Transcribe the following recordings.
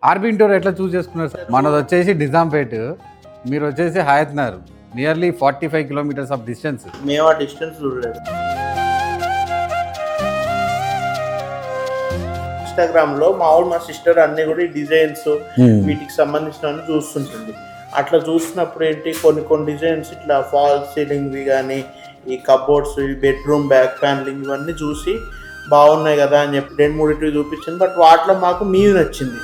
RB ఇంటోర్ ఎట్లా చూస్ చేసుకున్నారు sir? మనది వచ్చేసి నిజాంపేట్, మీరు వచ్చేసి Hayathnagar, nearly 45 kilometres of distance. మేము ఆ డిస్టెన్స్ చూడలేదు. ఇన్స్టాగ్రామ్ లో మా సిస్టర్ అన్ని కూడా డిజైన్స్ వీటికి సంబంధించిన చూస్తుంటుంది. అట్లా చూసినప్పుడు ఏంటి కొన్ని డిజైన్స్ ఇట్లా ఫాల్ సీలింగ్ కానీ ఈ కబోర్డ్స్, బెడ్రూమ్ బ్యాక్ ప్యానలింగ్ ఇవన్నీ చూసి బాగున్నాయి కదా అని చెప్పి 2-3 చూపించింది. బట్ వాటిలో మాకు మీవి నచ్చింది.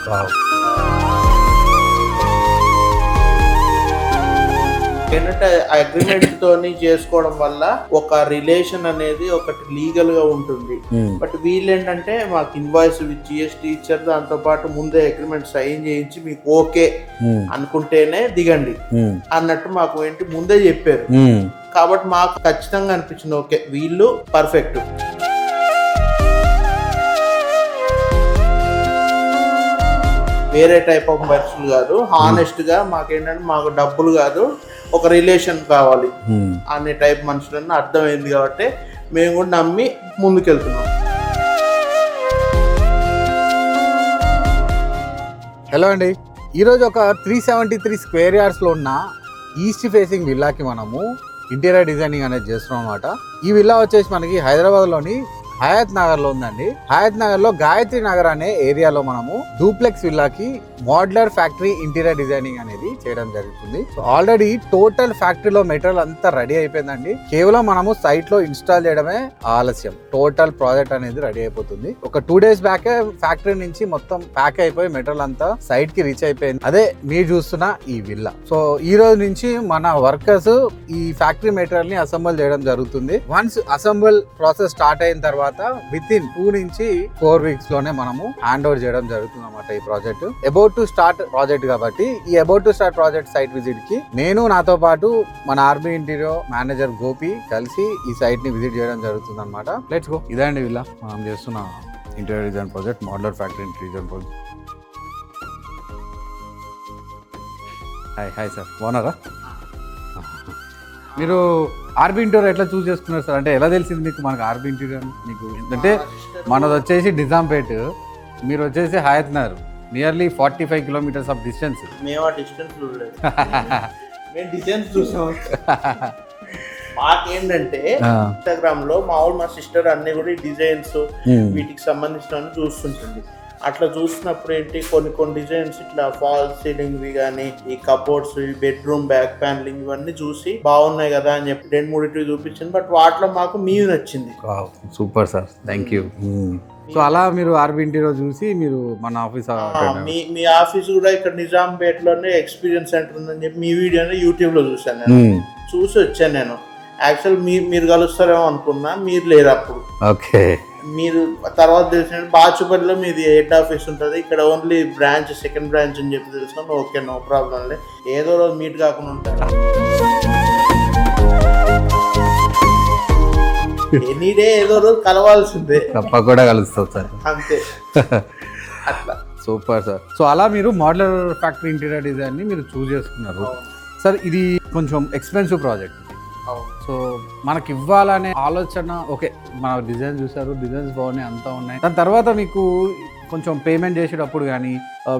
ఏంటంటే అగ్రిమెంట్ తోని చేసుకోవడం వల్ల ఒక రిలేషన్ అనేది ఒకటి లీగల్ గా ఉంటుంది. బట్ వీళ్ళు ఏంటంటే మాకు ఇన్వాయిస్ విత్ జిఎస్టీ ఇచ్చారు, దాంతో పాటు ముందే అగ్రిమెంట్ సైన్ చేయించి మీకు ఓకే అనుకుంటేనే దిగండి అన్నట్టు మాకు ఏంటి ముందే చెప్పారు. కాబట్టి మాకు ఖచ్చితంగా అనిపించింది ఓకే వీళ్ళు పర్ఫెక్ట్. వేరే టైప్ ఆఫ్ మనుషులు కాదు, హానెస్ట్ గా మాకేంటంటే మాకు డబ్బులు కాదు ఒక రిలేషన్ కావాలి అనే టైప్ మనుషులని అర్థమైంది. కాబట్టి మేము కూడా నమ్మి ముందుకెళ్తున్నాం. హలో అండి, ఈరోజు ఒక 373 స్క్వేర్ యార్డ్స్లో ఉన్న ఈస్ట్ ఫేసింగ్ విల్లాకి మనము ఇంటీరియర్ డిజైనింగ్ అనేది చేస్తున్నాం అనమాట. ఈ విల్లా వచ్చేసి మనకి హైదరాబాద్లోని హయత్ నగర్ లో ఉందండి. హయత్ నగర్ లో గాయత్రి నగర్ అనే ఏరియాలో మనము డూప్లెక్స్ విల్లాకి మోడ్యులర్ ఫ్యాక్టరీ ఇంటీరియర్ డిజైనింగ్ అనేది చేయడం జరుగుతుంది. సో ఆల్రెడీ టోటల్ ఫ్యాక్టరీలో మెటీరియల్ అంతా రెడీ అయిపోయిందండి. కేవలం మనము సైట్ లో ఇన్స్టాల్ చేయడమే ఆలస్యం. టోటల్ ప్రాజెక్ట్ అనేది రెడీ అయిపోతుంది. ఒక 2 days బ్యాకే ఫ్యాక్టరీ నుంచి మొత్తం ప్యాక్ అయిపోయి మెటీరియల్ అంతా సైట్ కి రీచ్ అయిపోయింది. అదే మీరు చూస్తున్న ఈ విల్లా. సో ఈ రోజు నుంచి మన వర్కర్స్ ఈ ఫ్యాక్టరీ మెటీరియల్ ని అసెంబుల్ చేయడం జరుగుతుంది. వన్స్ అసెంబుల్ ప్రాసెస్ స్టార్ట్ అయిన తర్వాత విత్-ఇన్ 2 నుంచి 4 weeks లోనే మనము హ్యాండ్ ఓవర్ చేయడం జరుగుతుంది అన్నమాట. ఈ project about to start project కాబట్టి ఈ about to start project site visit కి నేను నాతో పాటు మన ఆర్బీ ఇంటీరియర్ మేనేజర్ గోపి కలిసి ఈ సైట్ ని విజిట్ చేయడం జరుగుతుంది అనమాట. Let's go. ఇదండి విల్లా మనం చేస్తున్న interior design project, modular factory interior design project. Hi sir, బాగున్నారా? మీరు ఆర్బీ ఇంటీరియర్ ఎట్లా చూస్ చేసుకున్నారు సార్? అంటే ఎలా తెలిసింది మీకు మనకు ఆర్బీ ఇంటీరియర్? మీకు అంటే మనది వచ్చేసి నిజాంపేట్, మీరు వచ్చేసి Hayathnagar, nearly 45 kilometres of distance. మేము ఆ డిస్టెన్స్ చూడలేదు. మేము డిజైన్స్ చూసాం. మాకేంటంటే ఇన్స్టాగ్రామ్ లో మా సిస్టర్ అన్ని కూడా డిజైన్స్ వీటికి సంబంధించిన చూస్తుంటుంది. అట్లా చూసినప్పుడు ఏంటి కొన్ని డిజైన్స్ ఇట్లా ఫాల్ సీలింగ్ కానీ ఈ కబోర్డ్స్, బెడ్రూమ్ బ్యాక్ ప్యానలింగ్ ఇవన్నీ చూసి బాగున్నాయి కదా అని చెప్పి 2-3 చూపించింది. బట్ వాటిలో మాకు మీవి నచ్చింది. Super sir, thank you. So అలా మీరు ఆర్బీ ఇంటీరియర్ చూసి మీరు మన ఆఫీస్ మీ ఆఫీస్ కూడా ఇక్కడ నిజాంపేట్ లోనే ఎక్స్పీరియన్స్ సెంటర్ ఉందని చెప్పి మీ వీడియోని యూట్యూబ్ లో చూసాను. నేను చూసి వచ్చాను. నేను యాక్చువల్ మీరు కలుస్తారేమో అనుకున్నా, మీరు లేరు అప్పుడు. ఓకే. మీరు తర్వాత తెలిసిన బాచుపల్లిలో మీది హెడ్ ఆఫీస్ ఉంటుంది, ఇక్కడ ఓన్లీ బ్రాంచ్, సెకండ్ బ్రాంచ్ అని చెప్పి తెలుసుకుని ఓకే నో ప్రాబ్లం లే, ఏదో రోజు మీట్ కాకుండా ఉంటారు. ఎనీ డే ఏదో రోజు కలవాల్సిందే, తప్పకుండా కలుస్తాం సార్. అంతే. అట్లా సూపర్ సార్. సో అలా మీరు మోడ్యులర్ ఫ్యాక్టరీ ఇంటీరియర్ డిజైన్ ని మీరు చూస్ చేసుకున్నారు సార్. ఇది కొంచెం ఎక్స్పెన్సివ్ ప్రాజెక్ట్. సో మనకి ఇవ్వాలనే ఆలోచన ఓకే, మన డిజైన్ చూసారు, డిజైన్స్ బాగున్నాయి, అంతా ఉన్నాయి. దాని తర్వాత మీకు కొంచెం పేమెంట్ చేసేటప్పుడు కానీ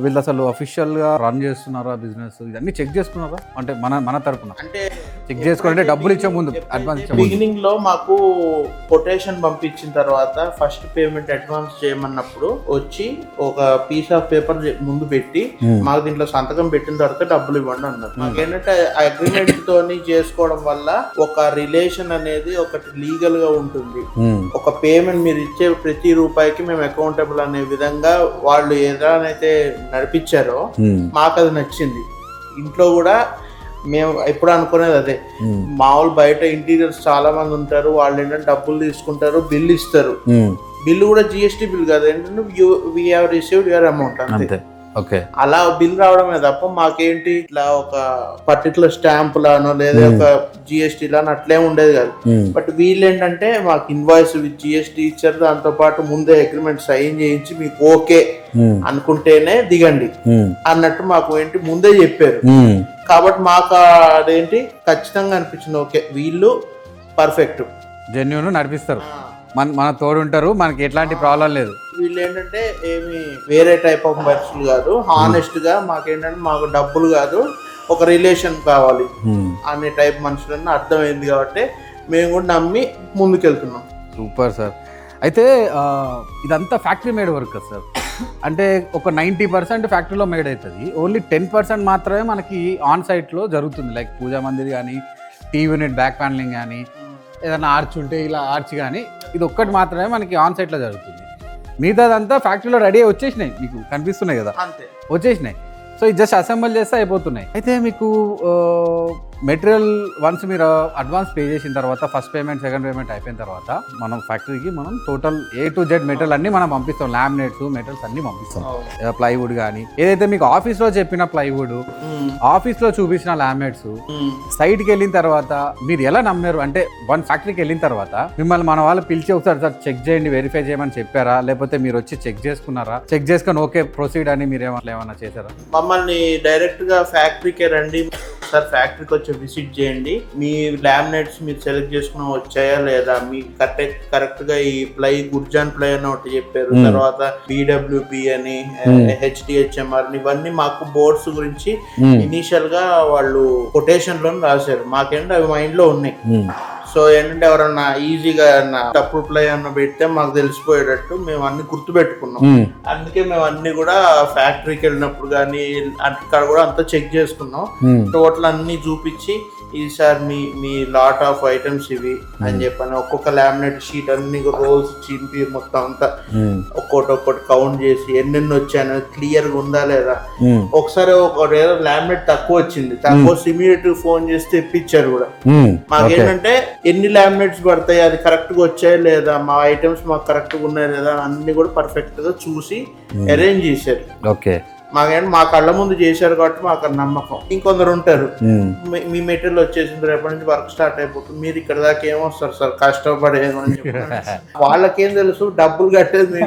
వీళ్ళు అసలు అఫీషియల్ గా రన్ చేస్తున్నారా బిజినెస్, ఇవన్నీ చెక్ చేసుకున్నారా? అంటే మన తరపున అంటే చెక్ చేసుకోవాలంటే డబ్బులు ఇచ్చే ముందు అడ్వాన్స్ ఇచ్చే బిగినింగ్ లో మాకు కొటేషన్ పంపించిన తర్వాత ఫస్ట్ పేమెంట్ అడ్వాన్స్ చేయమన్నప్పుడు వచ్చి ఒక పీస్ ఆఫ్ పేపర్ ముందు పెట్టి మాకు దీంట్లో సంతకం పెట్టిన తర్వాత డబ్బులు ఇవ్వండి అన్నారు. మాకేంటంటే అగ్రిమెంట్ తోని చేసుకోవడం వల్ల ఒక రిలేషన్ అనేది ఒకటి లీగల్ గా ఉంటుంది. ఒక పేమెంట్ మీరు ఇచ్చే ప్రతి రూపాయికి మేము అకౌంటబుల్ అనే విధంగా వాళ్ళు ఏదైతే నడిపించారో మాకు అది నచ్చింది. ఇంట్లో కూడా మేము ఎప్పుడు అనుకునేది అదే. మామూలు బయట ఇంటీరియర్స్ చాలా మంది ఉంటారు, వాళ్ళు ఏంటంటే డబ్బులు తీసుకుంటారు, బిల్ ఇస్తారు. బిల్లు కూడా జిఎస్టీ బిల్ కాదు, ఏంటంటే we have received your amount అంతే. అలా బిల్ రావడమే తప్ప మాకేంటి ఇట్లా ఒక పర్టికులర్ స్టాంప్ లానో లేదా ఒక జిఎస్టీ లానో అట్లే ఉండేది కాదు. బట్ వీళ్ళు ఏంటంటే మాకు ఇన్వాయిస్ విత్ జిఎస్టీ ఇచ్చారు, దాంతో పాటు ముందే అగ్రిమెంట్ సైన్ చేయించి మీకు ఓకే అనుకుంటేనే దిగండి అన్నట్టు మాకు ఏంటి ముందే చెప్పారు. కాబట్టి మాకు అదేంటి ఖచ్చితంగా అనిపించింది ఓకే వీళ్ళు పర్ఫెక్ట్, జెన్యూన్ నడిపిస్తారు. మన తోడు ఉంటారు, మనకి ఎట్లాంటి ప్రాబ్లం లేదు. వీళ్ళు ఏంటంటే ఏమి వేరే టైప్ ఆఫ్ మనుషులు కాదు, హానెస్ట్ గా మాకేంటంటే మాకు డబ్బులు కాదు ఒక రిలేషన్ కావాలి అనే టైప్ మనుషులని అర్థమైంది కాబట్టి మేము కూడా నమ్మి ముందుకెళ్తున్నాం. Super sir. అయితే ఇదంతా ఫ్యాక్టరీ మేడ్ వర్క్ కదా సార్, అంటే ఒక 90% ఫ్యాక్టరీలో మేడ్ అవుతుంది, ఓన్లీ 10% మాత్రమే మనకి ఆన్ సైట్లో జరుగుతుంది. లైక్ పూజా మందిర్ కానీ, టీవీ యూనిట్ బ్యాక్ ప్యానలింగ్ కానీ, ఏదైనా ఆర్చ్ ఉంటే ఇలా ఆర్చ్ కానీ, ఇది ఒక్కటి మాత్రమే మనకి ఆన్ సైట్లో జరుగుతుంది. మిగతాదంతా ఫ్యాక్టరీలో రెడీ అయ్యి వచ్చేసినాయి, మీకు కనిపిస్తున్నాయి కదా, అంతే వచ్చేసినాయి. సో ఇది జస్ట్ అసెంబుల్ చేస్తే అయిపోతున్నాయి. అయితే మీకు మెటీరియల్ వన్స్ మీరు అడ్వాన్స్ పే చేసిన తర్వాత, ఫస్ట్ పేమెంట్ సెకండ్ పేమెంట్ అయిపోయిన తర్వాత మనం ఫ్యాక్టరీకి మనం total A to Z material అన్ని మనం పంపిస్తాం. లామినేట్స్, మెటీరియల్స్ అన్ని పంపిస్తాం. ప్లైవుడ్ కానీ, ఏదైతే మీకు ఆఫీస్లో చెప్పిన ప్లైవుడ్, ఆఫీస్లో చూపించిన లామినేట్స్, సైట్కి వెళ్ళిన తర్వాత మీరు ఎలా నమ్మారు అంటే, వన్ ఫ్యాక్టరీకి వెళ్ళిన తర్వాత మిమ్మల్ని మన వాళ్ళు పిలిచి ఒకసారి సార్ చెక్ చేయండి, వెరిఫై చేయమని చెప్పారా, లేకపోతే మీరు వచ్చి చెక్ చేసుకున్నారా, చెక్ చేసుకొని ఓకే ప్రొసీడ్ అని మీరు ఏమన్నా చేశారా? మమ్మల్ని డైరెక్ట్ గా ఫ్యాక్టరీకే రండి సార్, ఫ్యాక్టరీకి వచ్చి విజిట్ చేయండి, మీ లామినేట్స్ మీరు సెలెక్ట్ చేసుకున్న వచ్చాయా లేదా, మీ కరెక్ట్ గా ఈ ప్లై గుర్జాన్ ప్లై అని ఒకటి చెప్పారు, తర్వాత BWP అని, HDHMR ఇవన్నీ మాకు బోర్డ్స్ గురించి ఇనీషియల్ గా వాళ్ళు కొటేషన్ లో రాశారు. మాకేంటంటే అవి మైండ్ లో ఉన్నాయి. సో ఏంటంటే ఎవరన్నా ఈజీగా తప్పుడు ప్లై అన్న పెడితే మాకు తెలిసిపోయేటట్టు మేము అన్ని గుర్తు పెట్టుకున్నాం. అందుకే మేము అన్ని కూడా ఫ్యాక్టరీకి వెళ్ళినప్పుడు కానీ అక్కడ కూడా అంతా చెక్ చేసుకున్నాం. టోటల్ అన్ని చూపించి ఈసారి మీ లాట్ ఆఫ్ ఐటమ్స్ ఇవి అని చెప్పాను. ఒక్కొక్క లామినేట్ షీట్ అన్ని రోల్స్ చింపి మొత్తం అంతా ఒక్కొక్కటి కౌంట్ చేసి ఎన్నెన్ని వచ్చాయని క్లియర్ గా ఉందా లేదా. ఒకసారి ఒక లామినేట్ తక్కువ వచ్చింది, తక్కువ ఇమీడియట్ ఫోన్ చేసి తెప్పించారు కూడా. మాకేంటంటే ఎన్ని లామినేట్స్ పడతాయి, అది కరెక్ట్ గా వచ్చాయా లేదా, మా ఐటమ్స్ మాకు కరెక్ట్ గా ఉన్నాయా లేదా అన్ని కూడా పర్ఫెక్ట్ గా చూసి అరేంజ్ చేశారు. ఓకే, మా కళ్ళ ముందు చేశారు కాబట్టి మాకు నమ్మకం. ఇంకొందరు ఉంటారు, మీ మెటీరియల్ వచ్చేసింది రేపటి నుంచి వర్క్ స్టార్ట్ అయిపోతుంది, మీరు ఇక్కడ దాకా ఏమొస్తారు సార్ కష్టపడేమని వాళ్ళకేం తెలుసు, డబ్బులు కట్టేది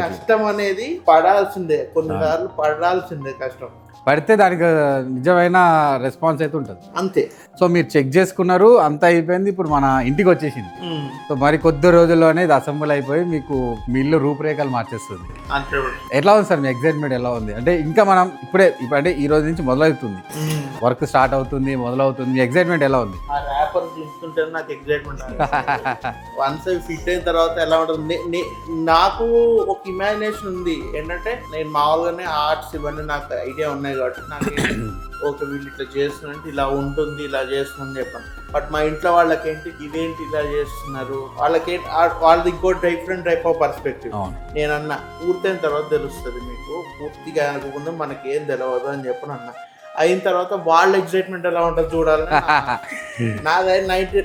కష్టం అనేది పడాల్సిందే, కొన్నిసార్లు పడాల్సిందే కష్టం. పడితే దానికి నిజమైన రెస్పాన్స్ అయితే ఉంటుంది అంతే. సో మీరు చెక్ చేసుకున్నారు, అంతా అయిపోయింది, ఇప్పుడు మన ఇంటికి వచ్చేసింది. సో మరి కొద్ది రోజుల్లోనే ఇది అసెంబుల్ అయిపోయి మీకు మీ ఇల్లు రూపురేఖలు మార్చేస్తుంది. ఎట్లా ఉంది సార్ మీ ఎగ్జైట్మెంట్ ఎలా ఉంది? అంటే ఇంకా మనం ఇప్పుడే అంటే ఈ రోజు నుంచి మొదలవుతుంది, వర్క్ స్టార్ట్ అవుతుంది, మొదలవుతుంది, మీ ఎగ్జైట్మెంట్ ఎలా ఉంది? నాకు ఎగ్జైట్మెంట్ వన్స్ ఫిట్ అయిన తర్వాత ఎలా ఉంటుంది, నాకు ఒక ఇమాజినేషన్ ఉంది ఏంటంటే, నేను మామూలుగానే ఆర్ట్స్ ఇవన్నీ నాకు ఐడియా ఉన్నాయి కాబట్టి నాకు ఓకే వీళ్ళు ఇట్లా చేస్తున్నట్టు ఇలా ఉంటుంది, ఇలా చేస్తుందని చెప్పాను. బట్ మా ఇంట్లో వాళ్ళకేంటి ఇదేంటి ఇలా చేస్తున్నారు, వాళ్ళది ఇంకో డిఫరెంట్ టైప్ ఆఫ్ పర్స్పెక్టివ్. నేనన్నా పూర్తయిన తర్వాత తెలుస్తుంది మీకు, పూర్తిగా అనుకోకుండా మనకేం తెలియదు అని చెప్పని అన్నా. అయిన తర్వాత వాళ్ళ ఎగ్జైట్మెంట్ ఎలా ఉంటుంది చూడాలని నాది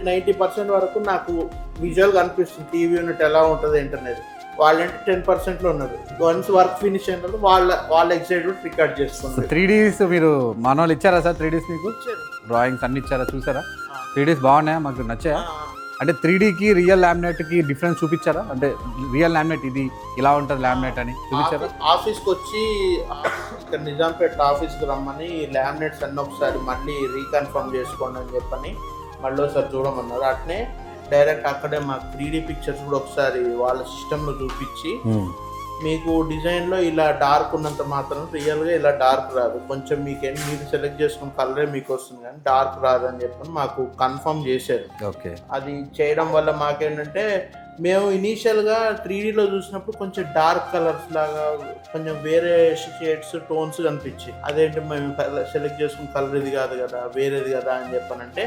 90% వరకు నాకు విజువల్గా అనిపిస్తుంది టీవీ యూనిట్ ఎలా ఉంటుంది ఏంటనేది. వాళ్ళంటే 10% ఉన్నారు. వన్స్ వర్క్ ఫినిష్ అయిన వాళ్ళ ఎగ్జైట్మెంట్ రికార్డ్ చేస్తున్నారు. 3Ds మీరు మన వాళ్ళు ఇచ్చారా సార్? 3Ds మీకు డ్రాయింగ్స్ అన్ని ఇచ్చారా? చూసారా 3Ds బాగున్నాయా? మాకు నచ్చాయా? అంటే 3Dకి రియల్ లామినేట్కి డిఫరెన్స్ చూపించారా? అంటే రియల్ లామినేట్ ఇది ఇలా ఉంటుంది లామినేట్ అని చూపించారా? ఆఫీస్కి వచ్చి ఇక్కడ నిజాంపేట ఆఫీస్కి రమ్మని లామినేట్స్ అన్నీ ఒకసారి మళ్ళీ రీకన్ఫర్మ్ చేసుకోండి అని చెప్పని మళ్ళీ ఒకసారి చూడమన్నారు. అట్నే డైరెక్ట్ అక్కడే మాకు 3D పిక్చర్స్ కూడా ఒకసారి వాళ్ళ సిస్టంలో చూపించి, మీకు డిజైన్లో ఇలా డార్క్ ఉన్నంత మాత్రం రియల్గా ఇలా డార్క్ రాదు, కొంచెం మీకేంటి మీరు సెలెక్ట్ చేసుకున్న కలరే మీకు వస్తుంది కానీ డార్క్ రాదు అని చెప్పని మాకు కన్ఫర్మ్ చేశారు. ఓకే, అది చేయడం వల్ల మాకేంటంటే మేము ఇనీషియల్గా 3Dలో చూసినప్పుడు కొంచెం డార్క్ కలర్స్ లాగా కొంచెం వేరే షేడ్స్ టోన్స్ కనిపించాయి. అదేంటి మేము సెలెక్ట్ చేసుకున్న కలర్ ఇది కాదు కదా, వేరేది కదా అని చెప్పనంటే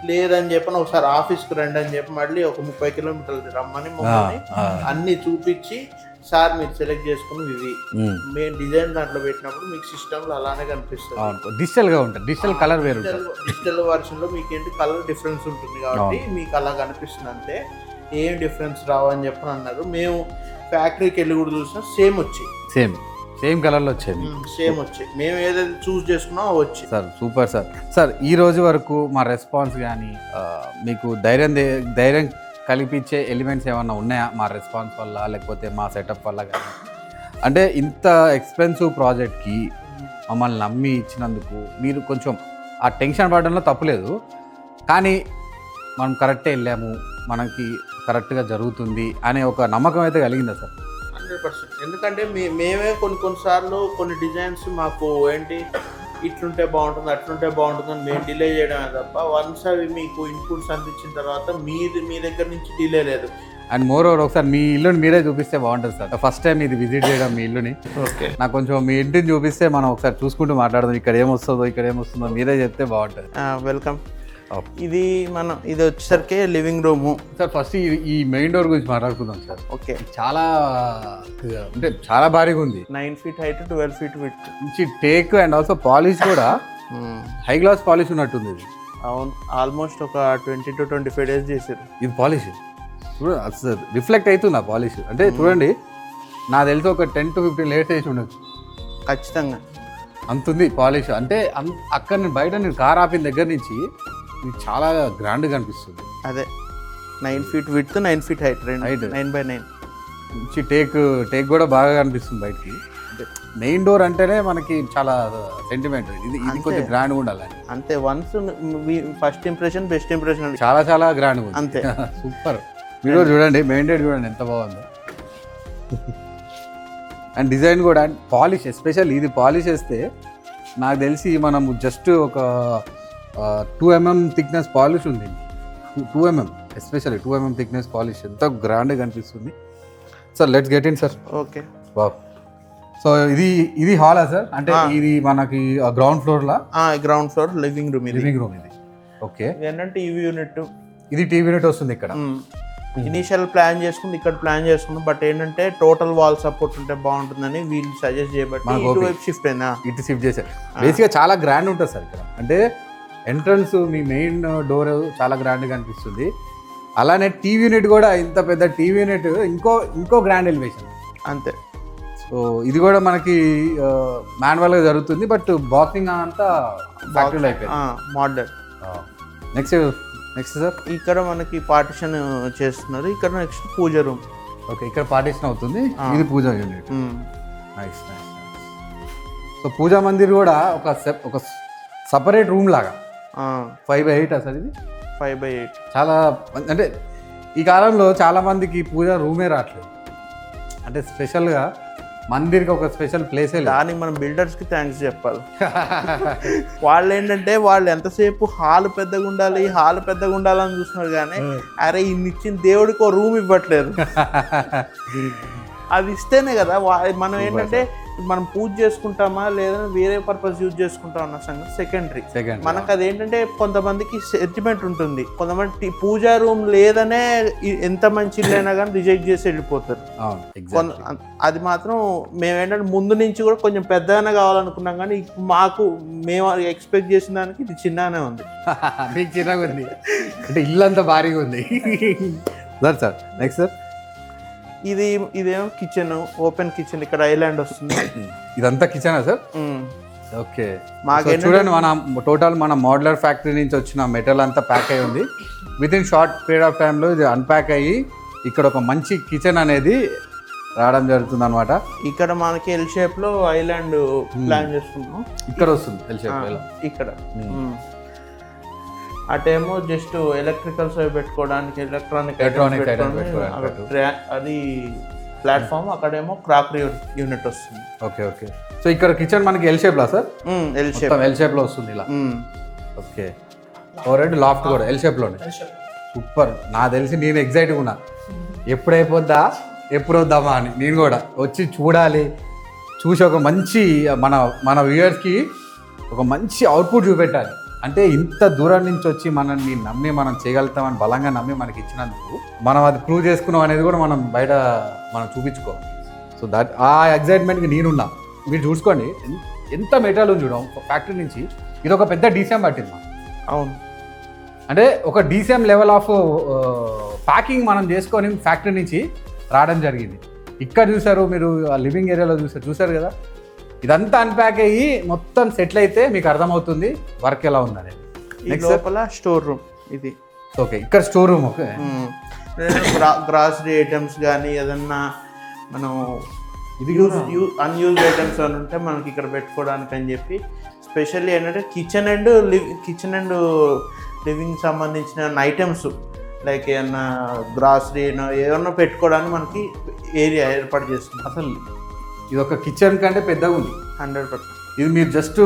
లేదని చెప్పని ఒకసారి ఆఫీస్కి రండి అని చెప్పి మళ్ళీ ఒక 30 కిలోమీటర్లు రమ్మని మమ్మల్ని అన్ని చూపించి, సార్ మీరు సెలెక్ట్ చేసుకుని ఇవి మేము డిజైన్ దాంట్లో పెట్టినప్పుడు మీకు సిస్టమ్ లో అలానే కనిపిస్తుంది. డిజిటల్ గా ఉంటుంది, డిజిటల్ కలర్ వేరు, డిజిటల్ వర్షన్ లో మీకు ఏంటి కలర్ డిఫరెన్స్ ఉంటుంది కాబట్టి మీకు అలా కనిపిస్తుంది. అంటే ఏం డిఫరెన్స్ రావని చెప్పని అన్నారు. మేము ఫ్యాక్టరీకి వెళ్ళి కూడా చూసినా సేమ్ కలర్లో వచ్చేది, సేమ్ వచ్చాయి. మేము ఏదైతే చూస్ చేసుకున్నామో వచ్చి. Sir super sir. ఈ రోజు వరకు మా రెస్పాన్స్ కానీ మీకు ధైర్యం కల్పించే ఎలిమెంట్స్ ఏమన్నా ఉన్నాయా మా రెస్పాన్స్ వల్ల, లేకపోతే మా సెటప్ వల్ల కానీ? అంటే ఇంత ఎక్స్పెన్సివ్ ప్రాజెక్ట్కి మమ్మల్ని నమ్మి ఇచ్చినందుకు మీరు కొంచెం ఆ టెన్షన్ పడడంలో తప్పులేదు, కానీ మనం కరెక్టే వెళ్ళాము, మనకి కరెక్ట్గా జరుగుతుంది అనే ఒక నమ్మకం అయితే కలిగిందా సార్? 100%. ఎందుకంటే మేమే కొన్నిసార్లు కొన్ని డిజైన్స్ మాకు ఏంటి ఇట్లుంటే బాగుంటుంది అట్లుంటే బాగుంటుంది అని మేము డిలే చేయడమే తప్ప వన్స్ అవి మీకు ఇన్పుట్స్ అందించిన తర్వాత మీ దగ్గర నుంచి డిలే లేదు. అండ్ మోర్ ఓవర్ ఒకసారి మీ ఇల్లుని మీరే చూపిస్తే బాగుంటుంది సార్. ఫస్ట్ టైం ఇది విజిట్ చేయడం మీ ఇల్లుని. ఓకే, నాకు కొంచెం మీ ఇంటిని చూపిస్తే మనం ఒకసారి చూసుకుంటూ మాట్లాడదాం. ఇక్కడ ఏమొస్తుందో మీరే చెప్తే బాగుంటుంది. వెల్కమ్. ఇది వచ్చేసరికి లివింగ్ రూము సార్. ఫస్ట్ ఈ మెయిన్ డోర్ గురించి మాట్లాడుకుందాం సార్. ఓకే, చాలా అంటే చాలా భారీగా ఉంది. 9 feet హైట్ 12 feet విడ్త్. మంచి టేక్ అండ్ ఆల్సో పాలిష్ కూడా హై గ్లాస్ పాలిష్ ఉన్నట్టుంది ఇది. అవును, ఆల్మోస్ట్ ఒక 20 to 25 days చేశారు. ఇది పాలిష్ చూడండి, రిఫ్లెక్ట్ అవుతుంది ఆ పాలిష్. అంటే చూడండి, నాకు తెలిసి ఒక 10 to 15 layers వేసి ఉండొచ్చు ఖచ్చితంగా. అంతుంది పాలిష్. అంటే అక్కడ నేను బయట నేను కార్ ఆపిన దగ్గర నుంచి ఇది చాలా గ్రాండ్గా అనిపిస్తుంది. అదే 9 feet width 9 feet height, 9x9. మంచి టేక్ కూడా బాగా అనిపిస్తుంది బయటికి. అంటే మెయిన్ డోర్ అంటేనే మనకి చాలా సెంటిమెంట్. ఇది కొంచెం గ్రాండ్గా ఉండాలి అంతే. Once first impression best impression. చాలా గ్రాండ్గా ఉంది అంతే. సూపర్. మీరు చూడండి, మెయిన్ డోర్ చూడండి ఎంత బాగుందో. అండ్ డిజైన్ కూడా పాలిష్, ఎస్పెషల్ ఇది పాలిష్ వేస్తే నాకు తెలిసి మనం జస్ట్ ఒక 2 mm థిక్నెస్ పాలిష్ ఉంది. 2 mm especially 2 mm thickness polish ఎంత గ్రాండ్గా కనిపిస్తుంది. Sir let's get in sir. Okay, wow. So ఇది హాలా సార్? అంటే ఇది మనకి గ్రౌండ్ ఫ్లోర్లా? గ్రౌండ్ ఫ్లోర్ లివింగ్ రూమ్ ఇది. ఓకే, ఏంటంటే టీవీ యూనిట్. ఇది టీవీ యూనిట్ వస్తుంది ఇక్కడ. ఇనీషియల్ ప్లాన్ చేసుకుంది, ఇక్కడ ప్లాన్ చేసుకున్నాం. బట్ ఏంటంటే టోటల్ వాల్ సపోర్ట్ ఉంటే బాగుంటుందని వీళ్ళు సజెస్ట్ చేయబట్టి ఇటువైపు షిఫ్ట్ అయినా ఇటు షిఫ్ట్ చేశారు. బేసిక్గా చాలా గ్రాండ్ ఉంటుంది సార్ ఇక్కడ. అంటే ఎంట్రన్స్ మీ మెయిన్ డోర్ చాలా గ్రాండ్గా అనిపిస్తుంది. అలానే టీవీ యూనిట్ కూడా, ఇంత పెద్ద టీవీ యూనిట్ ఇంకో గ్రాండ్ ఎలివేషన్. అంతే. సో ఇది కూడా మనకి మాన్యువల్గా జరుగుతుంది. బట్ బాక్సింగ్ అంతా ఫ్యాక్టరీలో అయిపోయింది, మోడల్. నెక్స్ట్ సార్, ఇక్కడ మనకి పార్టిషన్ చేస్తున్నారు. ఇక్కడ నెక్స్ట్ పూజ రూమ్. ఓకే, ఇక్కడ పార్టిషన్ అవుతుంది. ఇది పూజ యూనిట్. నైస్. సో పూజా మందిర్ కూడా ఒక సపరేట్ రూమ్ లాగా 5x8 సార్. ఇది 5x8. చాలా అంటే ఈ కాలంలో చాలా మందికి పూజ రూమే రావట్లేదు. అంటే స్పెషల్గా మందిర్కి ఒక స్పెషల్ ప్లేసే లేదు. దానికి మనం బిల్డర్స్కి థ్యాంక్స్ చెప్పాలి. వాళ్ళు ఏంటంటే వాళ్ళు ఎంతసేపు హాల్ పెద్దగా ఉండాలని చూస్తున్నారు కానీ అరే ఇన్ని ఇచ్చిన దేవుడికి ఒక రూమ్ ఇవ్వట్లేదు. అది ఇస్తేనే కదా మనం ఏంటంటే మనం పూజ చేసుకుంటామా లేదా వేరే పర్పస్ యూజ్ చేసుకుంటాం అన్న సంగతి సెకండరీ. మనకు అదేంటంటే కొంతమందికి సెంటిమెంట్ ఉంటుంది. కొంతమంది పూజా రూమ్ లేదనే ఎంత మంచి ఇల్లైనా కానీ రిజెక్ట్ చేసి వెళ్ళిపోతారు. అది మాత్రం మేమేంటంటే ముందు నుంచి కూడా కొంచెం పెద్దగానే కావాలనుకున్నాం కానీ మేము ఎక్స్పెక్ట్ చేసిన దానికి ఇది చిన్నగానే ఉంది. మీకు చిన్నగా ఉంది అంటే ఇల్లు అంతా భారీగా ఉంది. సార్ నెక్స్ట్ సార్, ఇదేమో కిచెన్, ఓపెన్ కిచెన్. ఇక్కడ ఐలాండ్ వస్తుంది. ఇదంతా కిచెనా సార్? ఓకే, చూడండి మన మోడ్యులర్ ఫ్యాక్టరీ నుంచి వచ్చిన మెటల్ అంతా ప్యాక్ అయ్యి ఉంది. With in short period of టైంలో ఇది అన్ప్యాక్ అయ్యి ఇక్కడ ఒక మంచి కిచెన్ అనేది రావడం జరుగుతుంది అనమాట. ఇక్కడ మనకి ఎల్ షేప్ లో ఐలాండ్ ప్లాన్ చేసుకుంటున్నాం. ఇక్కడ వస్తుంది ఎల్ షేప్ లో. ఇక్కడ అటేమో జస్ట్ ఎలక్ట్రికల్స్ పెట్టుకోవడానికి, ఎలక్ట్రానిక్ అది ప్లాట్ఫామ్. అక్కడేమో క్రాకరీ యూనిట్ వస్తుంది. ఓకే. సో ఇక్కడ కిచెన్ మనకి ఎల్ షేప్ లా సార్? ఎల్ షేప్ లో వస్తుంది ఇలా. ఓకే, ఓవర్ లాఫ్ట్ కూడా ఎల్ షేప్ లోనే. సూపర్. నాకు తెలిసి నేను ఎగ్జైట్గా ఉన్నా, ఎప్పుడు వద్దామా అని. నేను కూడా వచ్చి చూసి ఒక మంచి మన వ్యూయర్స్కి ఒక మంచి అవుట్పుట్ చూపెట్టాలి. అంటే ఇంత దూరం నుంచి వచ్చి మనల్ని నమ్మి మనం చేయగలుగుతామని బలంగా నమ్మి మనకి ఇచ్చినందుకు మనం అది ప్రూవ్ చేసుకున్నాం అనేది కూడా మనం బయట చూపించుకోవాలి. సో ఆ ఎగ్జైట్మెంట్కి నేనున్నా. మీరు చూసుకోండి ఎంత మెటీరియల్ ఉంది చూడం ఫ్యాక్టరీ నుంచి. ఇది ఒక పెద్ద డీసీఎం పట్టింది. అవును, అంటే ఒక డీసీఎం లెవెల్ ఆఫ్ ప్యాకింగ్ మనం చేసుకొని ఫ్యాక్టరీ నుంచి రావడం జరిగింది. ఇక్కడ చూసారు మీరు, లివింగ్ ఏరియాలో చూసారు కదా. ఇదంతా అన్ప్యాక్ అయ్యి మొత్తం సెటిల్ అయితే మీకు అర్థమవుతుంది వర్క్ ఎలా ఉందనేది. లోపల స్టోర్ రూమ్ ఇది. ఓకే, ఇక్కడ store room. Okay, grocery items కానీ ఏదన్నా మనం అన్యూజ్డ్ ఐటమ్స్ అని ఉంటే మనకి ఇక్కడ పెట్టుకోవడానికి అని చెప్పి స్పెషల్లీ ఏంటంటే కిచెన్ అండ్ లివింగ్ సంబంధించిన ఐటమ్స్ లైక్ ఏమన్నా గ్రాసరీ ఏమన్నా పెట్టుకోవడానికి మనకి ఏరియా ఏర్పాటు చేస్తుంది. అసలు ఇది ఒక కిచెన్ కంటే పెద్దగా ఉంది. 100%. ఇది మీరు జస్ట్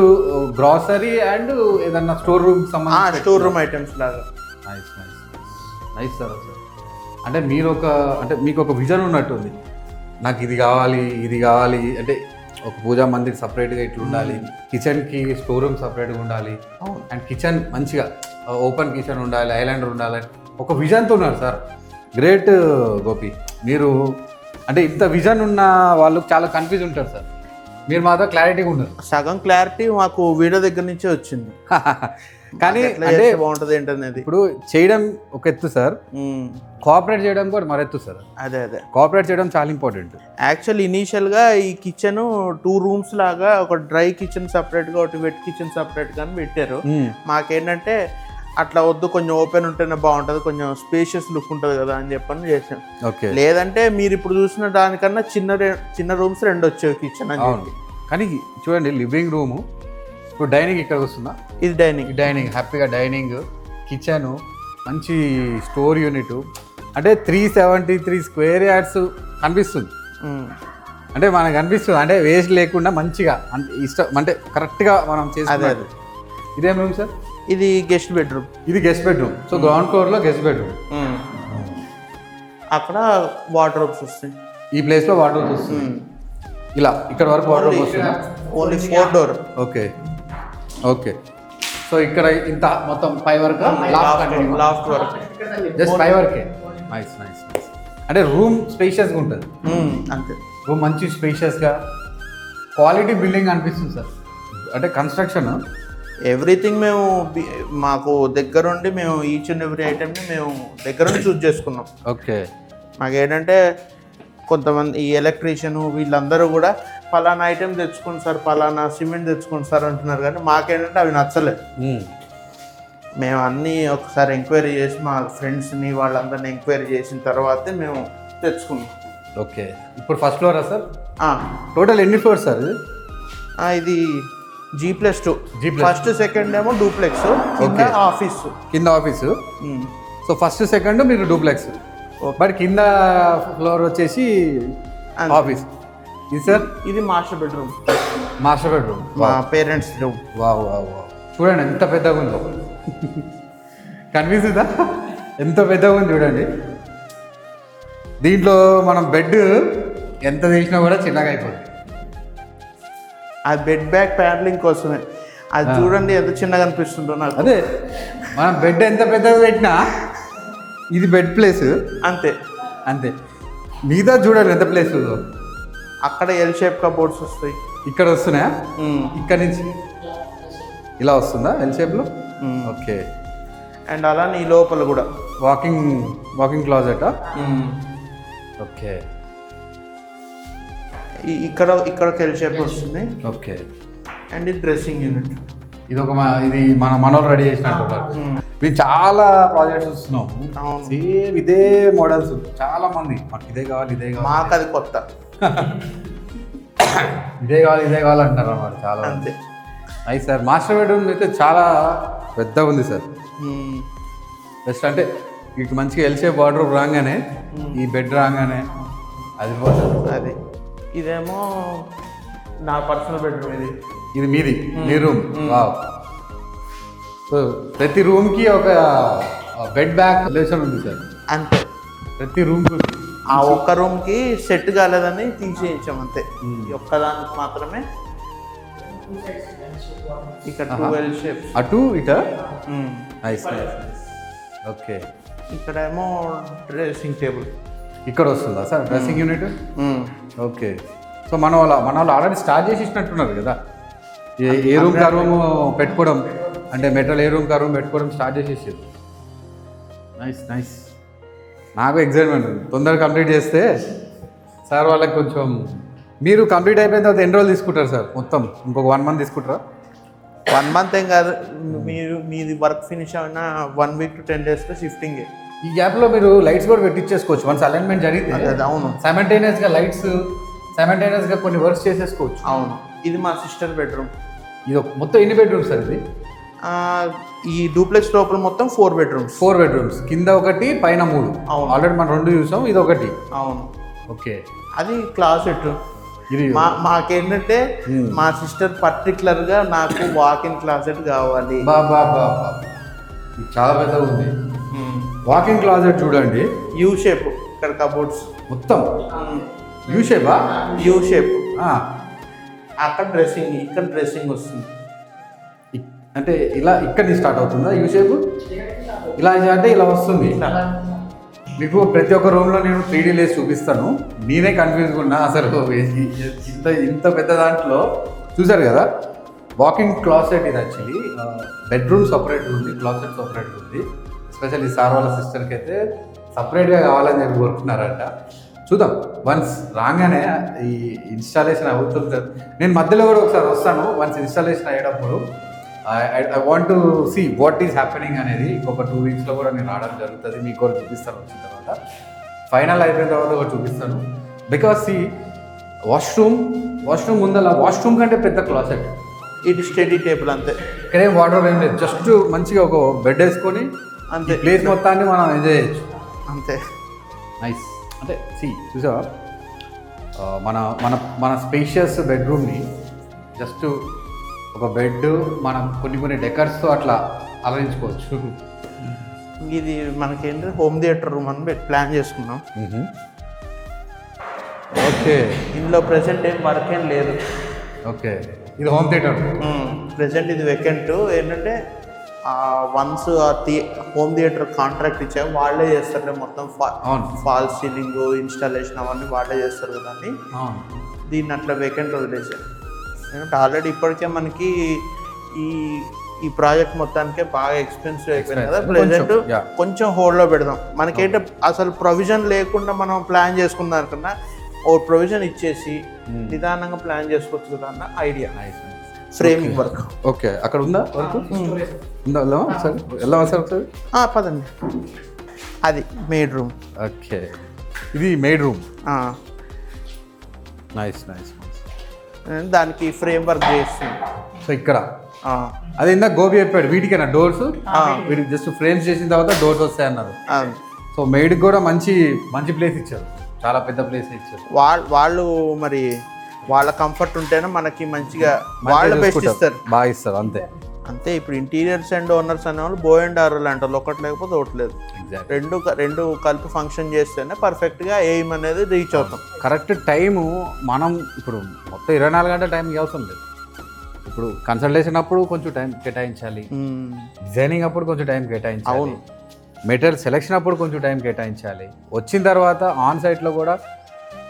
గ్రాసరీ అండ్ ఏదన్నా స్టోర్ రూమ్ సంబంధించి స్టోర్ రూమ్ ఐటమ్స్ లాగా. Nice nice nice sir. అసలు అంటే మీరు మీకు ఒక విజన్ ఉన్నట్టుంది, నాకు ఇది కావాలి అంటే ఒక పూజా మందిర్ సపరేట్గా ఇట్లా ఉండాలి, కిచెన్కి స్టోర్ రూమ్ సపరేట్గా ఉండాలి, అండ్ కిచెన్ మంచిగా ఓపెన్ కిచెన్ ఉండాలి, ఐలాండర్ ఉండాలి, ఒక విజన్తో ఉన్నారు సార్. గ్రేట్ గోపి. మీరు అంటే ఇంత విజన్ ఉన్న వాళ్ళు చాలా కన్ఫ్యూజ్ ఉంటారు సార్, మీరు మాత్రం క్లారిటీగా ఉన్నారు. సగం క్లారిటీ మాకు వీడియో దగ్గర నుంచే వచ్చింది. కానీ అంటే బాగుంటుంది ఏంటనేది ఇప్పుడు చేయడం ఒక ఎత్తు సార్, కోఆపరేట్ చేయడం కూడా మరెత్తు సార్. అదే కోఆపరేట్ చేయడం చాలా ఇంపార్టెంట్. యాక్చువల్ ఇనీషియల్గా ఈ కిచెన్ 2 రూమ్స్ లాగా, ఒక డ్రై కిచెన్ సపరేట్గా, ఒకటి వెట్ కిచెన్ సపరేట్గా అని పెట్టారు. మాకేంటంటే అట్లా వద్దు, కొంచెం ఓపెన్ ఉంటేనే బాగుంటుంది, కొంచెం స్పేషియస్ లుక్ ఉంటుంది కదా అని చెప్పని చేసాం. ఓకే. లేదంటే మీరు ఇప్పుడు చూసిన దానికన్నా చిన్న రూమ్స్ 2 వచ్చేవి కిచెన్ అని. కానీ చూడండి, లివింగ్ రూము, ఇప్పుడు డైనింగ్ ఇక్కడ వస్తుందా, ఇది డైనింగ్ హ్యాపీగా డైనింగ్, కిచెన్, మంచి స్టోర్ యూనిట్, అంటే 373 స్క్వేర్ యార్డ్స్ కనిపిస్తుంది. అంటే మనకు కనిపిస్తుంది, అంటే వేస్ట్ లేకుండా మంచిగా, అంటే ఇష్టం, అంటే కరెక్ట్గా మనం చేసుకునేది. ఇదేం రూమ్ సార్? ఇది గెస్ట్ బెడ్రూమ్. ఇది గెస్ట్ బెడ్రూమ్. సో గ్రౌండ్ ఫ్లోర్లో గెస్ట్ బెడ్రూమ్, అక్కడ వార్డ్రోబ్స్ వస్తాయి. ఈ ప్లేస్లో వార్డ్రోబ్ వస్తుంది. ఇలా ఇక్కడ వరకు వార్డ్రోబ్ వస్తుంది. Only 4 door. ఓకే. సో ఇక్కడ ఇంత మొత్తం 5 వరకు, లాఫ్ట్ వరకు, జస్ట్ 5 వరకే. నైస్. అంటే రూమ్ స్పేషియస్గా ఉంటుంది. అంతే. రూమ్ మంచి స్పేషియస్గా, క్వాలిటీ బిల్డింగ్ అనిపిస్తుంది సార్. అంటే కన్స్ట్రక్షన్ ఎవ్రీథింగ్ మాకు దగ్గరుండి మేము ఈచ్ అండ్ ఎవ్రీ ఐటమ్ని మేము దగ్గరుండి చూస్ చేసుకున్నాం. ఓకే. మాకేంటంటే కొంతమంది ఈ ఎలక్ట్రీషియన్ వీళ్ళందరూ కూడా పలానా ఐటెం తెచ్చుకోండి సార్, పలానా సిమెంట్ తెచ్చుకోండి సార్ అంటున్నారు, కానీ మాకేంటంటే అవి నచ్చలేదు. మేము అన్నీ ఒకసారి ఎంక్వైరీ చేసి మా ఫ్రెండ్స్ని వాళ్ళందరినీ ఎంక్వైరీ చేసిన తర్వాతే మేము తెచ్చుకున్నాం. ఓకే. ఇప్పుడు ఫస్ట్ ఫ్లోరా సార్? టోటల్ ఎన్ని ఫ్లోర్స్ సార్ ఇది? G+2. ఫస్ట్ సెకండ్ ఏమో డూప్లెక్స్, కింద ఆఫీసు. సో ఫస్ట్ సెకండ్ మీరు డూప్లెక్స్, బట్ కింద ఫ్లోర్ వచ్చేసి ఆఫీస్. ఇది సార్? ఇది మాస్టర్ బెడ్రూమ్. మా పేరెంట్స్ రూమ్. వావ్. చూడండి ఎంత పెద్దగా ఉందో, కనిపిస్తుందా? ఎంత పెద్దగా ఉంది చూడండి. దీంట్లో మనం బెడ్ ఎంత తీసినా కూడా చిన్నగా అయిపోతుంది. ఆ బెడ్ బ్యాక్ ప్యానలింగ్ కోసమే. అది చూడండి ఎంత చిన్నగా అనిపిస్తుందో నాకు. అదే, మనం బెడ్ ఎంత పెద్దగా పెట్టినా ఇది బెడ్ ప్లేస్ అంతే. మిగతా చూడండి ఎంత ప్లేస్ ఉందో. అక్కడ ఎల్ షేప్ కబోర్డ్స్ వస్తాయి. ఇక్కడ వస్తున్నాయా? ఇక్కడ నుంచి ఇలా వస్తుందా ఎల్ షేప్లో? ఓకే. అండ్ అలానే ఈ లోపల కూడా వాకింగ్ క్లాజెటా? ఓకే. ఇక్కడ ఎల్ షేప్ వస్తుంది. ఓకే. అండ్ ఇది డ్రెస్సింగ్ యూనిట్. ఇది మన మనోళ్ళు రెడీ చేసినట్టు. మేము చాలా ప్రాజెక్ట్స్ వస్తున్నాం, సేమ్ ఇదే మోడల్స్, చాలా మంది మాకు ఇదే కావాలి మాకు అది కొత్త, ఇదే కావాలి అంటారు అన్నమాట చాలా. అంతే. అయి సార్, మాస్టర్ బెడ్రూమ్ అయితే చాలా పెద్దగా ఉంది సార్. జస్ట్ అంటే ఇటు మంచిగా ఎల్ షేప్ వార్డ్రోబ్ రాగానే, ఈ బెడ్ రాగానే అది పోతుంది. అది ఇదేమో నా పర్సనల్ బెడ్రూమ్. ఇది మీది, మీ రూమ్. వావ్. సో ప్రతి రూమ్కి ఒక బెడ్ బ్యాక్ రిలేషన్ ఉంది సార్. అంతే. ప్రతి రూమ్కి ఆ ఒక్క రూమ్కి సెట్ కాలేదని తీసేయించాం అంతే. ఈ ఒక్కదానికి మాత్రమే. ఇక్కడ 12 షేప్స్, అటు ఇట. నైస్. ఓకే. ఇక్కడేమో డ్రెస్సింగ్ టేబుల్ ఇక్కడ వస్తుందా sir dressing unit? Okay. So మన వాళ్ళు ఆల్రెడీ స్టార్ట్ చేసేసినట్టున్నారు కదా, ఏ రూమ్ కా రూమ్ పెట్టుకోవడం, అంటే మెటల్ ఏ రూమ్ కా రూమ్ పెట్టుకోవడం స్టార్ట్ చేసేసారు. నైస్. నాకు ఎగ్జైట్మెంట్, తొందరగా కంప్లీట్ చేస్తే సార్ వాళ్ళకి కొంచెం. మీరు కంప్లీట్ అయిపోయిన తర్వాత ఎన్ని రోజులు తీసుకుంటారు సార్? మొత్తం ఇంకొక 1 month తీసుకుంటారా? 1 month ఏం కాదు, మీది వర్క్ ఫినిష్ అయినా 1 week to 10 days షిఫ్టింగ్. ఈ గ్యాప్లో మీరు లైట్స్ కూడా పెట్టించేసుకోవచ్చు వన్స్ అలైన్మెంట్ జరిగితే. అవును. సైమల్టేనియస్గా లైట్స్, సైమల్టేనియస్గా కొన్ని వర్క్స్ చేసేసుకోవచ్చు. అవును. ఇది మా సిస్టర్ బెడ్రూమ్. ఇది మొత్తం ఎన్ని బెడ్రూమ్స్ సార్? ఇది ఈ డూప్లెక్స్ లోపల మొత్తం 4 bedrooms. 4 bedrooms, కింద ఒకటి పైన 3. అవును. ఆల్రెడీ మనం 2 చూసాం, ఇది ఒకటి. అవును. ఓకే, అది క్లాసెట్. ఇది మాకేంటంటే మా సిస్టర్ పర్టికులర్గా నాకు వాకింగ్ క్లాసెట్ కావాలి. బాబా చాలా పెద్దగా ఉంది. వాకింగ్ క్లాసెట్ చూడండి, యూ షేప్. ఇక్కడ కబోర్డ్స్ మొత్తం యూ షేపా? U shape. అక్కడ డ్రెస్సింగ్, ఇక్కడ డ్రెస్సింగ్ వస్తుంది. అంటే ఇలా ఇక్కడ స్టార్ట్ అవుతుందా యూ షేప్? ఇలా అంటే ఇలా వస్తుంది. మీకు ప్రతి ఒక్క రూమ్లో నేను 3D లేసి చూపిస్తాను. నేనే కన్ఫ్యూజ్గా ఉన్నా అసలు ఇంత పెద్ద దాంట్లో. చూసారు కదా, వాకింగ్ క్లాసెట్. ఇది యాక్చువల్లీ బెడ్రూమ్ సపరేట్ ఉంది, క్లాసెట్ సపరేట్ ఉంది. ఎస్పెషల్లీ సార్ వాళ్ళ సిస్టర్కి అయితే సపరేట్గా కావాలని చెప్పి కోరుకున్నారంట. చూద్దాం, వన్స్ రాగానే ఈ ఇన్స్టాలేషన్ అవుతుంది. నేను మధ్యలో కూడా ఒకసారి వస్తాను వన్స్ ఇన్స్టాలేషన్ అయ్యేటప్పుడు. I want to see what is happening అనేది. ఇంకొక 2 weeksలో కూడా నేను రావడం జరుగుతుంది. మీకు కూడా చూపిస్తాను వచ్చిన తర్వాత. ఫైనల్ అయిపోయిన తర్వాత కూడా చూపిస్తాను. బికాస్ ఈ వాష్రూమ్ ఉందలా, వాష్రూమ్ కంటే పెద్ద క్లాసెట్. ఇది స్టడీ టేబుల్ అంతే. ఇక్కడేం వాటర్ ఏం లేదు, జస్ట్ మంచిగా ఒక బెడ్ వేసుకొని అంతే ప్లేస్ మొత్తాన్ని మనం ఎంజాయ్ చేయొచ్చు అంతే. నైస్. అంటే చూసావా, మన మన మన స్పేషియస్ బెడ్రూమ్ని జస్ట్ ఒక బెడ్, మనం కొన్ని డెకర్స్తో అట్లా అలరించుకోవచ్చు. ఇది మనకేంటి హోమ్ థియేటర్ రూమ్ అని ప్లాన్ చేసుకున్నాం. ఓకే, ఇందులో ప్రెసెంట్ ఏం వర్క్ ఏం లేదు. ఓకే, ఇది హోమ్ థియేటర్. ప్రెసెంట్ ఇది వెకెంట్. ఏంటంటే వన్స్ హోమ్ థియేటర్ కాంట్రాక్ట్ ఇచ్చాము, వాళ్ళే చేస్తారు మొత్తం. ఫాల్ సీలింగ్ ఇన్స్టాలేషన్ అవన్నీ వాళ్ళే చేస్తారు కదా అని దీన్ని అట్లా వేకెంట్ వదిలేసారు. ఎందుకంటే ఆల్రెడీ ఇప్పటికే మనకి ఈ ప్రాజెక్ట్ మొత్తానికే బాగా ఎక్స్పెన్సివ్ అయిపోయింది కదా. ప్రెజెంట్ కొంచెం హోల్డ్లో పెడదాం. మనకేంటే అసలు ప్రొవిజన్ లేకుండా మనం ప్లాన్ చేసుకున్నాం కన్నా ఓ ప్రొవిజన్ ఇచ్చేసి నిదానంగా ప్లాన్ చేసుకోవచ్చు కదా అన్న ఐడియా. Framing work. ఓకే, అక్కడ ఉందా వర్క్? ఉందా? వెళ్దామా సార్? ఒకసారి పదండి. అది మెయిడ్ రూమ్. ఓకే, ఇది మెయిడ్ రూమ్. నైస్. దానికి ఫ్రేమ్ వర్క్ చేస్తుంది. సో ఇక్కడ అదే ఇందాక గోపి చెప్పాడు, వీటికేనా డోర్స్? వీటికి జస్ట్ ఫ్రేమ్స్ చేసిన తర్వాత డోర్స్ వస్తాయి అన్నారు. సో మెయిడ్కి కూడా మంచి ప్లేస్ ఇచ్చారు, చాలా పెద్ద ప్లేస్ ఇచ్చారు. వాళ్ళు మరి వాళ్ళ కంఫర్ట్ ఉంటేనే మనకి మంచిగా వాళ్ళు బెస్ట్ ఇస్తారు, బాగా ఇస్తారు. అంతే. ఇప్పుడు ఇంటీరియర్స్ అండ్ ఓనర్స్ అనే వాళ్ళు బో అండ్ ఆర్ఎల్ అంటారు. ఒకటి లేకపోతే ఒకటి లేదు. రెండు కలిపి ఫంక్షన్ చేస్తేనే పర్ఫెక్ట్గా ఎయిమ్ అనేది రీచ్ అవుతాం. కరెక్ట్ టైము మనం ఇప్పుడు మొత్తం 24 గంటల టైం అవసరం లేదు. ఇప్పుడు కన్సల్టేషన్ అప్పుడు కొంచెం టైం కేటాయించాలి, డిజైనింగ్ అప్పుడు కొంచెం టైం కేటాయించాలి, మెటీరియల్ సెలెక్షన్ అప్పుడు కొంచెం టైం కేటాయించాలి, వచ్చిన తర్వాత ఆన్ సైట్లో కూడా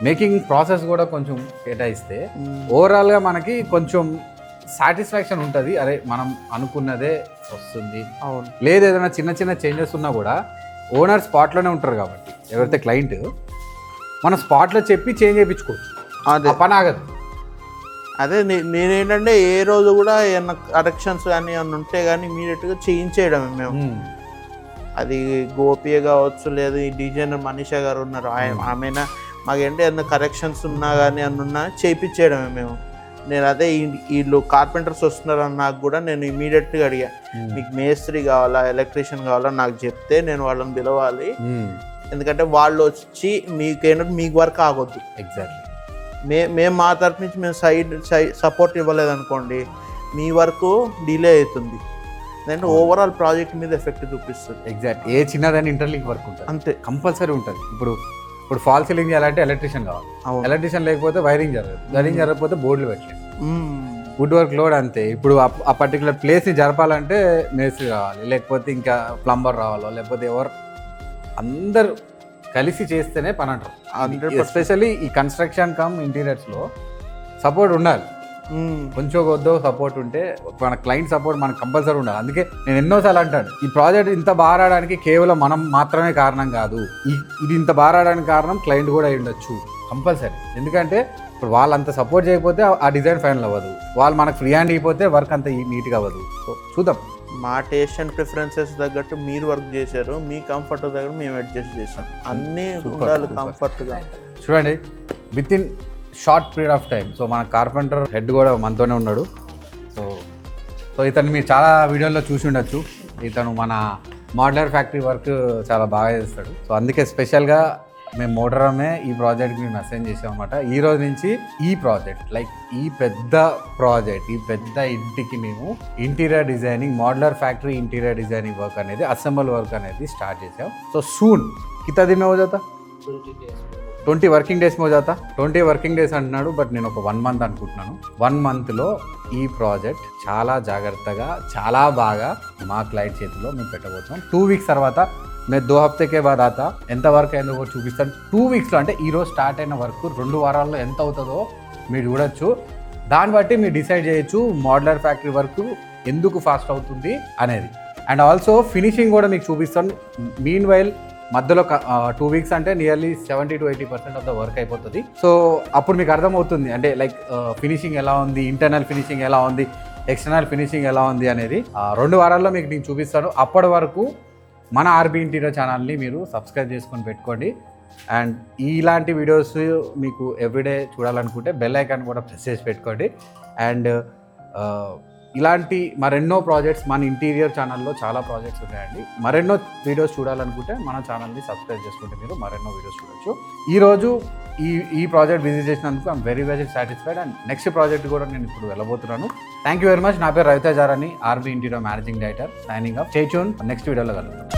మేకింగ్ ప్రాసెస్ కూడా కొంచెం కేటాయిస్తే ఓవరాల్గా మనకి కొంచెం సాటిస్ఫాక్షన్ ఉంటుంది. అరే మనం అనుకున్నదే వస్తుంది. లేదు ఏదైనా చిన్న చేంజెస్ ఉన్నా కూడా ఓనర్ స్పాట్లోనే ఉంటారు కాబట్టి, ఎవరైతే క్లయింట్ మన స్పాట్లో చెప్పి చేంజ్ చేయించుకోవచ్చు. అదే పని ఆగదు. అదే నేనేంటంటే ఏ రోజు కూడా ఏమన్నా కరెక్షన్స్ కానీ ఏమన్నా ఉంటే కానీ ఇమీడియట్గా చేయించేయడమే మేము. అది గోపియ కావచ్చు, లేదు ఈ డిజైనర్ మనీషా గారు ఉన్నారు, ఆమెనా మాకేంటి ఏదైనా కరెక్షన్స్ ఉన్నా కానీ అన్నున్నా చేయించేయడమే మేము. నేను అదే వీళ్ళు కార్పెంటర్స్ వస్తున్నారని నాకు కూడా నేను ఇమీడియట్గా అడిగా, మీకు మేస్త్రి కావాలా ఎలక్ట్రీషియన్ కావాలా నాకు చెప్తే నేను వాళ్ళని పిలవాలి. ఎందుకంటే వాళ్ళు వచ్చి మీకేంటంటే మీకు వర్క్ ఆగొద్దు. ఎగ్జాక్ట్లీ. మేము మా తరఫు నుంచి మేము సైడ్ సపోర్ట్ ఇవ్వలేదనుకోండి, మీ వర్క్ డిలే అవుతుంది, ఎందుకంటే ఓవరాల్ ప్రాజెక్ట్ మీద ఎఫెక్ట్ చూపిస్తుంది. ఎగ్జాక్ట్. ఏ చిన్నదాన్ని ఇంటర్లింక్ వర్క్ ఉంటుంది అంతే, కంపల్సరీ ఉంటుంది. ఇప్పుడు ఫాల్ సీలింగ్ చేయాలంటే ఎలక్ట్రీషియన్ కావాలి, ఎలక్ట్రీషియన్ లేకపోతే వైరింగ్ జరగకపోతే బోర్డులు పెట్టలేదు, వుడ్ వర్క్ లోడ్ అంతే. ఇప్పుడు ఆ పర్టికులర్ ప్లేస్ని జరపాలంటే మేస్త్రి కావాలి, లేకపోతే ఇంకా ప్లంబర్ రావాలో, లేకపోతే ఎవరు అందరు కలిసి చేస్తేనే పని అంటారు. ఎస్పెషల్లీ ఈ కన్స్ట్రక్షన్ కమ్ ఇంటీరియర్స్లో సపోర్ట్ ఉండాలి. కొంచెం కొద్దో సపోర్ట్ ఉంటే మన క్లయింట్ సపోర్ట్ మనకు కంపల్సరీ ఉండాలి. అందుకే నేను ఎన్నోసార్లు అంటాను, ఈ ప్రాజెక్ట్ ఇంత బాగా రావడానికి కేవలం మనం మాత్రమే కారణం కాదు, ఇది ఇంత బాగా రావడానికి కారణం క్లయింట్ కూడా అయి ఉండొచ్చు కంపల్సరీ. ఎందుకంటే ఇప్పుడు వాళ్ళంత సపోర్ట్ చేయకపోతే ఆ డిజైన్ ఫైనల్ అవ్వదు, వాళ్ళు మనకు ఫ్రీ హ్యాండ్ అయిపోతే వర్క్ అంత నీట్గా అవ్వదు. సో చూద్దాం. మా టేస్ట్ అండ్ ప్రిఫరెన్సెస్ తగ్గట్టు మీరు వర్క్ చేశారు, మీ కంఫర్ట్ దగ్గర మేము అడ్జస్ట్ చేసాం. అన్నీ ఉండాలి కంఫర్ట్గా. చూడండి, with in short period of time. So మన కార్పెంటర్ హెడ్ కూడా మనతోనే ఉన్నాడు. సో సో ఇతను మీరు చాలా వీడియోల్లో చూసి ఉండొచ్చు. ఇతను మన మోడలర్ ఫ్యాక్టరీ వర్క్ చాలా బాగా చేస్తాడు. సో అందుకే స్పెషల్గా మేము మోటరమే ఈ ప్రాజెక్ట్కి మేము అసైన్ చేసాం అనమాట. ఈ రోజు నుంచి ఈ ప్రాజెక్ట్ లైక్ ఈ పెద్ద ప్రాజెక్ట్, ఈ పెద్ద ఇంటికి మేము interior designing, modular factory interior designing work అనేది, అసెంబుల్ వర్క్ అనేది స్టార్ట్ చేసాం. సో సూన్ కితా దిన్ మే హో జాతా 20 వర్కింగ్ డేస్ మో జాతా. 20 వర్కింగ్ డేస్ అంటున్నాడు, బట్ నేను ఒక 1 మంత్ అనుకుంటున్నాను. 1 మంత్లో ఈ ప్రాజెక్ట్ చాలా జాగ్రత్తగా, చాలా బాగా మా క్లయింట్ చేతిలో మేము పెట్టబోతున్నాం. 2 వీక్స్ తర్వాత నేను 2 హఫ్తేకే బాద్ ఆతా, ఎంత వర్క్ అయిందో కూడా చూపిస్తాను. 2 వీక్స్లో అంటే ఈరోజు స్టార్ట్ అయిన వర్క్ 2 వారాల్లో ఎంత అవుతుందో మీరు చూడొచ్చు. దాన్ని బట్టి మీరు డిసైడ్ చేయొచ్చు మోడలర్ ఫ్యాక్టరీ వర్క్ ఎందుకు ఫాస్ట్ అవుతుంది అనేది. అండ్ ఆల్సో ఫినిషింగ్ కూడా మీకు చూపిస్తాను. మీన్ వైల్ మధ్యలో 2 వీక్స్ అంటే nearly 70 to 80% of the work అయిపోతుంది. సో అప్పుడు మీకు అర్థమవుతుంది అంటే లైక్ ఫినిషింగ్ ఎలా ఉంది, ఇంటర్నల్ ఫినిషింగ్ ఎలా ఉంది, ఎక్స్టర్నల్ ఫినిషింగ్ ఎలా ఉంది అనేది 2 వారాల్లో మీకు నేను చూపిస్తాను. అప్పటి వరకు మన ఆర్బీ ఇంటీరియర్ ఛానల్ని మీరు సబ్స్క్రైబ్ చేసుకొని పెట్టుకోండి. అండ్ ఇలాంటి వీడియోస్ మీకు ఎవ్రీడే చూడాలనుకుంటే బెల్ ఐకాన్ కూడా ప్రెస్ చేసి పెట్టుకోండి. అండ్ ఇలాంటి మరెన్నో ప్రాజెక్ట్స్ మన ఇంటీరియర్ ఛానల్లో చాలా ప్రాజెక్ట్స్ ఉన్నాయండి. మరెన్నో వీడియోస్ చూడాలనుకుంటే మన ఛానల్ని సబ్స్క్రైబ్ చేసుకుంటే మీరు మరెన్నో వీడియోస్ చూడొచ్చు. ఈరోజు ఈ ప్రాజెక్ట్ విజిట్ చేసినందుకు I'm very very satisfied. And next project కూడా నేను ఇప్పుడు వెళ్ళబోతున్నాను. Thank you very much. నా పేరు Ravitejarani, RB interior managing director, signing off. Stay tune. Next వీడియోలో కలుగుతాం.